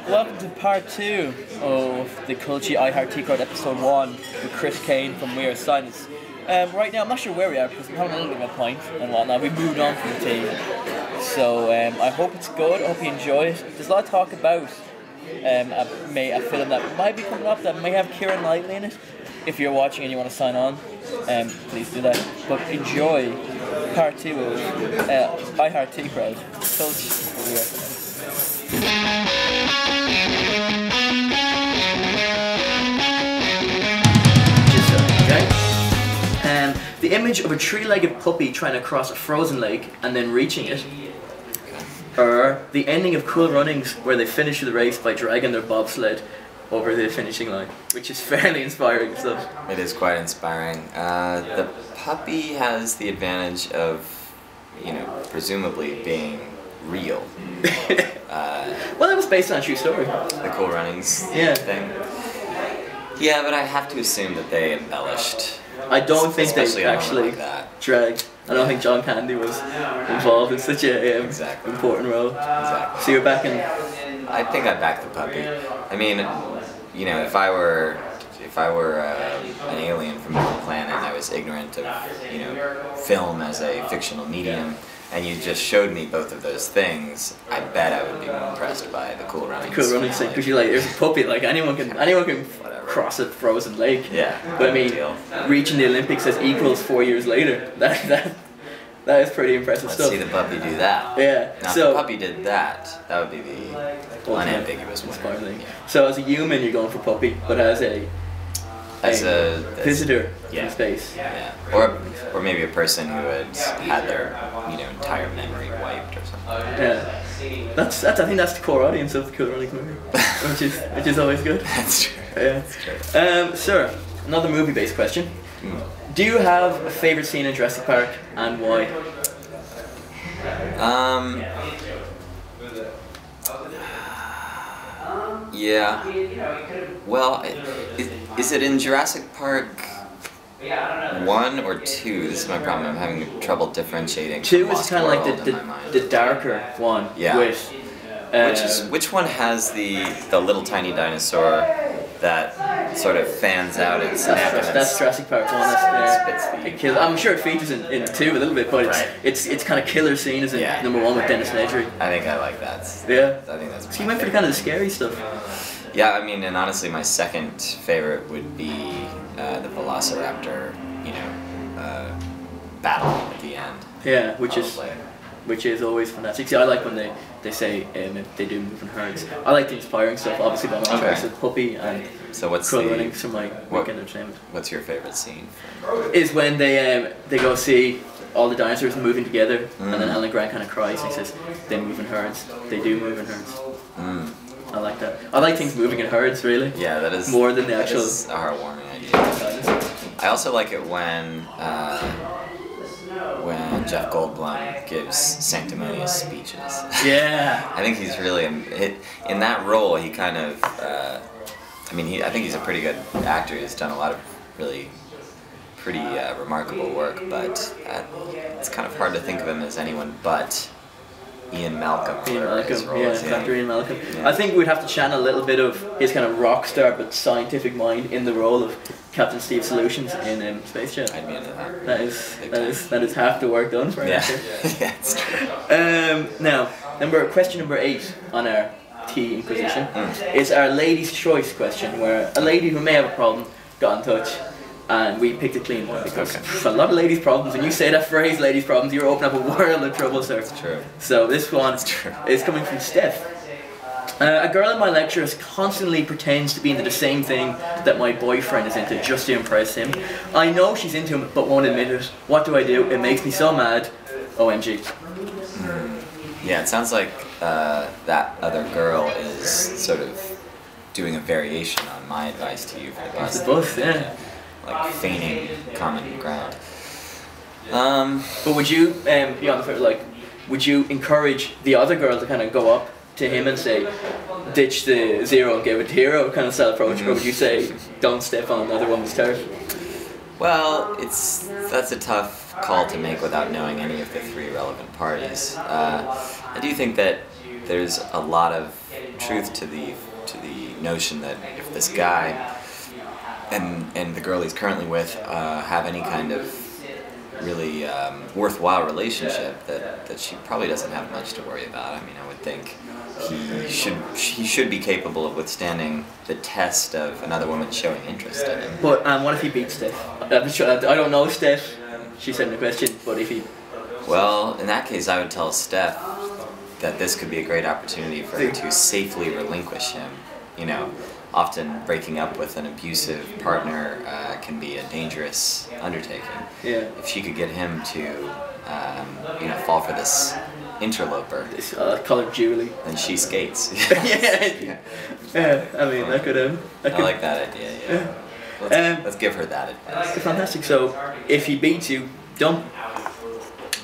welcome to part 2 of the Culch iHeart episode 1 with Chris Cain from We Are Silence. Right now, I'm not sure where we are because we're having a little bit of a pint and whatnot. We moved on from the team. So I hope it's good, I hope you enjoy it. There's a lot of talk about a film that might be coming up that may have Keira Knightley in it. If you're watching and you want to sign on, please do that. But enjoy part 2 of iHeart Tea Crowd. Culch. The image of a three-legged puppy trying to cross a frozen lake and then reaching it, or the ending of Cool Runnings where they finish the race by dragging their bobsled over the finishing line, which is fairly inspiring stuff. It is quite inspiring. The puppy has the advantage of, presumably being real. Well, that was based on a true story. The Cool Runnings thing. Yeah, but I have to assume that they embellished. I don't think they actually dragged. I don't think John Candy was involved in such a important role. Exactly. So you're back in. I think I back the puppy. I mean, if I were an alien from another planet and I was ignorant of film as a fictional medium, and you just showed me both of those things, I bet I would be more impressed by the Cool Runnings. Cool Runnings thing, because you're like, there's a puppy, like anyone can cross a frozen lake. Yeah. But I mean, reaching the Olympics as equals 4 years later, that is pretty impressive stuff. Let's see the puppy do that. Yeah. Now, so if the puppy did that, that would be the unambiguous winner. Yeah. So as a human, you're going for puppy, but as a visitor in space. Yeah. Or maybe a person who had had their entire memory wiped or something. Yeah. I think that's the core audience of the Cool Runnings movie, which is always good. That's true. Yeah. That's true. Sir, another movie-based question. Do you have a favorite scene in Jurassic Park and why? Yeah. Well, is it in Jurassic Park 1 or 2? This is my problem. I'm having trouble differentiating. 2 is kind of like the darker one. Yeah. With, which one has the little tiny dinosaur that sort of fans out its neck? That's Jurassic Park 1. I'm sure it features in 2 a little bit, but it's kind of killer scene, isn't it? Number 1 with Dennis Nedry. I think I like that. Yeah. I think that's. So you went for the kind of the scary stuff. Yeah, I mean, and honestly, my second favorite would be the Velociraptor, battle at the end. Yeah, which is always fantastic. See, I like when they say they do move in herds. I like the inspiring stuff, obviously, but my choice of puppy and Cool Runnings for my weekend entertainment. What's your favorite scene? Is when they go see all the dinosaurs moving together, and then Alan Grant kind of cries and he says, "They move in herds. They do move in herds." I like that. I like things moving in herds, really. Yeah, that is more than the actual. That is a heartwarming idea. I also like it when Jeff Goldblum gives sanctimonious speeches. Yeah. I think he's really in that role. He kind of. I think he's a pretty good actor. He's done a lot of really pretty remarkable work, but it's kind of hard to think of him as anyone but Ian Malcolm. Dr. Ian Malcolm. Yeah. I think we'd have to channel a little bit of his kind of rock star but scientific mind in the role of Captain Steve Solutions in Space Jam. I'd be into that. That is half the work done for him. Yeah, it's true. Now, question number 8 on our Tea Inquisition is our lady's choice question, where a lady who may have a problem got in touch. And we picked a clean one because a lot of ladies' problems, when you say that phrase, ladies' problems, you're opening up a world of trouble, sir. That's true. So this one is coming from Steph. A girl in my lectures constantly pretends to be into the same thing that my boyfriend is into just to impress him. I know she's into him but won't admit it. What do I do? It makes me so mad. OMG. Yeah, it sounds like that other girl is sort of doing a variation on my advice to you for the bus. The bus, yeah. Like feigning common ground. But would you, beyond the would you encourage the other girl to kind of go up to him and say, ditch the zero and give it hero kind of style approach, or would you say, don't step on another woman's turf? Well, that's a tough call to make without knowing any of the 3 relevant parties. I do think that there's a lot of truth to the notion that if this guy and the girl he's currently with have any kind of really worthwhile relationship, that she probably doesn't have much to worry about. I mean, I would think he should be capable of withstanding the test of another woman showing interest in him. But what if he beats Steph? I don't know Steph. She said in the question, but if he... Well, in that case, I would tell Steph that this could be a great opportunity for her to safely relinquish him. You know, often breaking up with an abusive partner can be a dangerous undertaking. Yeah. If she could get him to, fall for this interloper, This, call her Julie. then she skates. Yeah. I mean, I could. I like that idea. Yeah. Let's give her that advice. Fantastic. So, if he beats you, don't.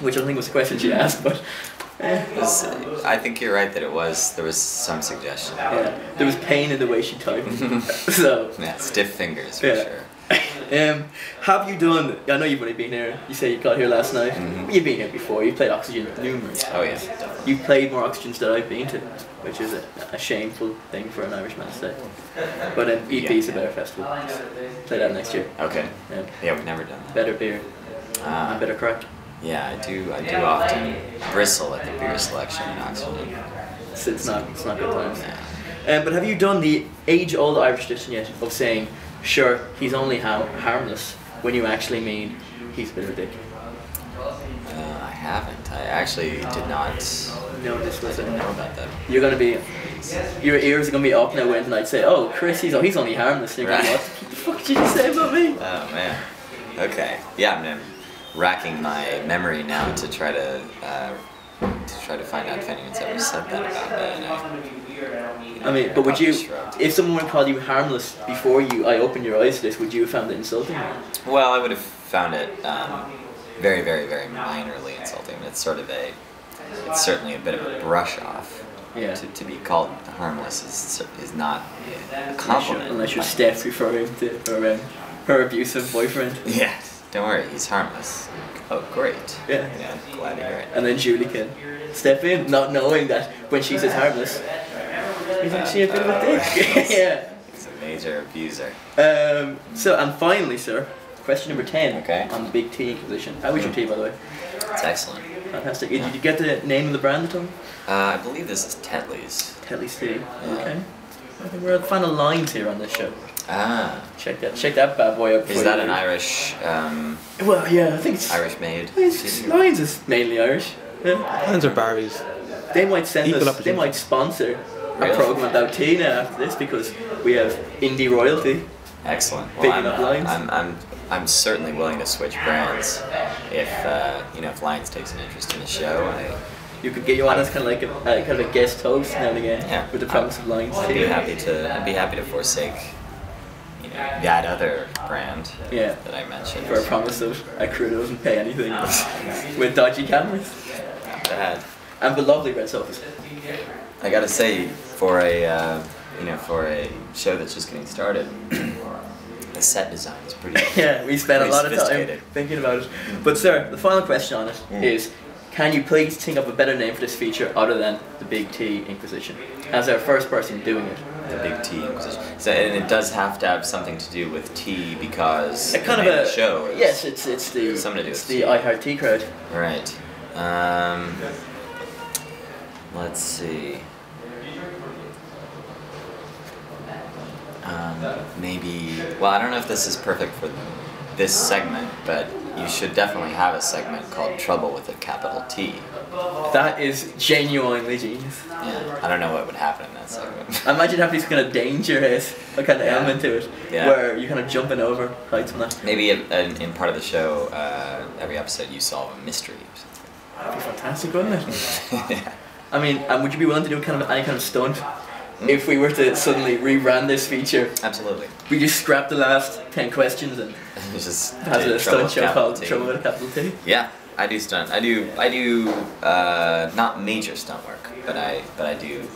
Which I don't think was the question she asked, but. I think you're right that there was some suggestion. Yeah, there was pain in the way she typed. So. Yeah, stiff fingers for sure. Have you done? I know you've only been here. You say you got here last night. Mm-hmm. You've been here before. You've played Oxygen numerous times. Oh yeah, definitely. You've played more Oxygens than I've been to, which is a shameful thing for an Irishman to say. But EP is a better festival. Play that next year. Okay. Yeah, we've never done that. Better beer and better crack. Yeah, I do often bristle at the beer selection in Oxygen. It's not good times. But have you done the age-old Irish tradition yet of saying, sure, he's only harmless, when you actually mean he's a bit of a dick? I haven't. I actually did not. No, this was I didn't know about that. You're gonna be, your ears are gonna be up now when I say, oh, Chris, he's only harmless. And you're gonna be, what the fuck did you say about me? Oh man. Okay. Yeah, I'm racking my memory now to try to find out if anyone's ever said that about me. And I mean, but would you, shrugged. if someone would call you harmless before I opened your eyes to this, would you have found it insulting? Well, I would have found it very, very, very minorly insulting. It's certainly a bit of a brush off. Yeah. To be called harmless is not a compliment. Unless you're Steph referring to her abusive boyfriend. Yeah. Don't worry, he's harmless. Oh, great. Yeah. Glad to hear it. And then Julie can step in, not knowing that when she says harmless, he's actually a bit of a dick. Yeah. He's a major abuser. And finally, sir, question number 10 Okay. on the Big T Inquisition. How was your tea, by the way? It's excellent. Fantastic. Did you get the name of the brand at all? I believe this is Tetley's. Tetley's Tea. Okay. I think we're at the final lines here on this show. Ah. Check that bad boy up. Is that an Irish? Well, yeah, I think it's Irish made. Lions is mainly Irish. Yeah. Lions are Barry's. They might send Equal us. They opportunity. might sponsor Really? a program about tea now after this because we have indie royalty. Excellent. Picking up Lions. I'm certainly willing to switch brands if if Lions takes an interest in the show. You could get you on as kind of a guest host now and again. Yeah. With the promise of Lions I'd tea. be happy to forsake that other brand Yeah. that I mentioned. For a promise of a crew that doesn't pay anything with dodgy cameras Not bad. and with lovely red sofas. I gotta say, for a show that's just getting started, the set design is pretty. Yeah, we spent a pretty lot of time sophisticated. thinking about it. But sir, the final question on it is, can you please think of a better name for this feature other than the Big T Inquisition? As our first person doing it. The Big T Inquisition. So, and it does have to have something to do with tea because A kind the of name a the show. Is, yes, it's the something to do it's with the I Heart Tea crowd. Right. Let's see. Maybe. Well, I don't know if this is perfect for this segment, but you should definitely have a segment called Trouble with a Capital T. That is genuinely genius. Yeah. I don't know what would happen in that segment. I imagine having this kind of dangerous kind of element to it, Yeah. where you're kind of jumping over heights and that. Maybe in part of the show, every episode you solve a mystery or something. That'd be fantastic, wouldn't it? Yeah. I mean, and would you be willing to do any kind of stunt if we were to suddenly rebrand this feature? Absolutely. We just scrap the last 10 questions and Just have do a Trouble stunt with show Capital called T. Trouble with a Capital T. Yeah, I do stunt. I do not major stunt work, but I do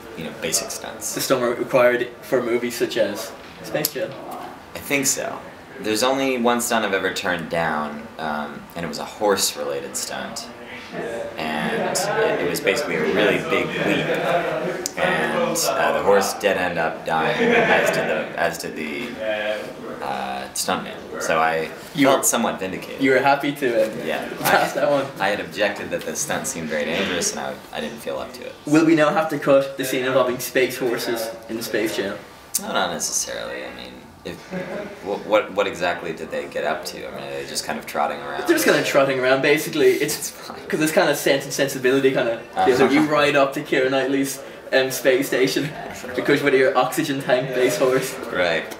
basic stunts. The stunt work required for movies such as Space Jam. I think so. There's only one stunt I've ever turned down, and it was a horse-related stunt. and it was basically a really big leap, and the horse did end up dying, as did the stuntman. So I felt somewhat vindicated. You were happy to pass that one. I had objected that the stunt seemed very dangerous, and I didn't feel up to it. Will we now have to cut the scene involving space horses in the Space Channel? No, not necessarily. I mean, what exactly did they get up to? I mean, are they just kind of trotting around? They're just kind of trotting around, basically. It's because it's kind of Sense and Sensibility kind of. So you ride up to Keira Knightley's space station because with your oxygen tank base horse. Right.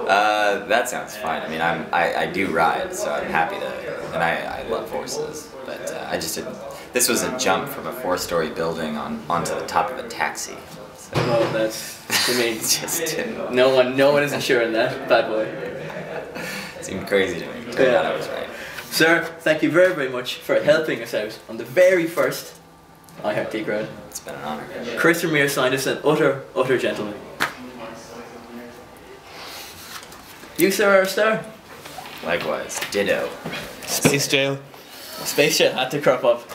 That sounds fine. I mean, I do ride, so I'm happy to, and I love horses, but I just didn't. This was a jump from a 4-story building onto the top of a taxi. So well, that's. I mean, just didn't. No one is insuring that, bad boy. Seemed crazy to me. Turned out I was right. Sir, thank you very, very much for helping us out on the very first iHeartTech Crowd. It's been an honor. Chris Ramirez signed us an utter gentleman. You, sir, are a star. Likewise. Ditto. Space jail. Space Jet had to crop up.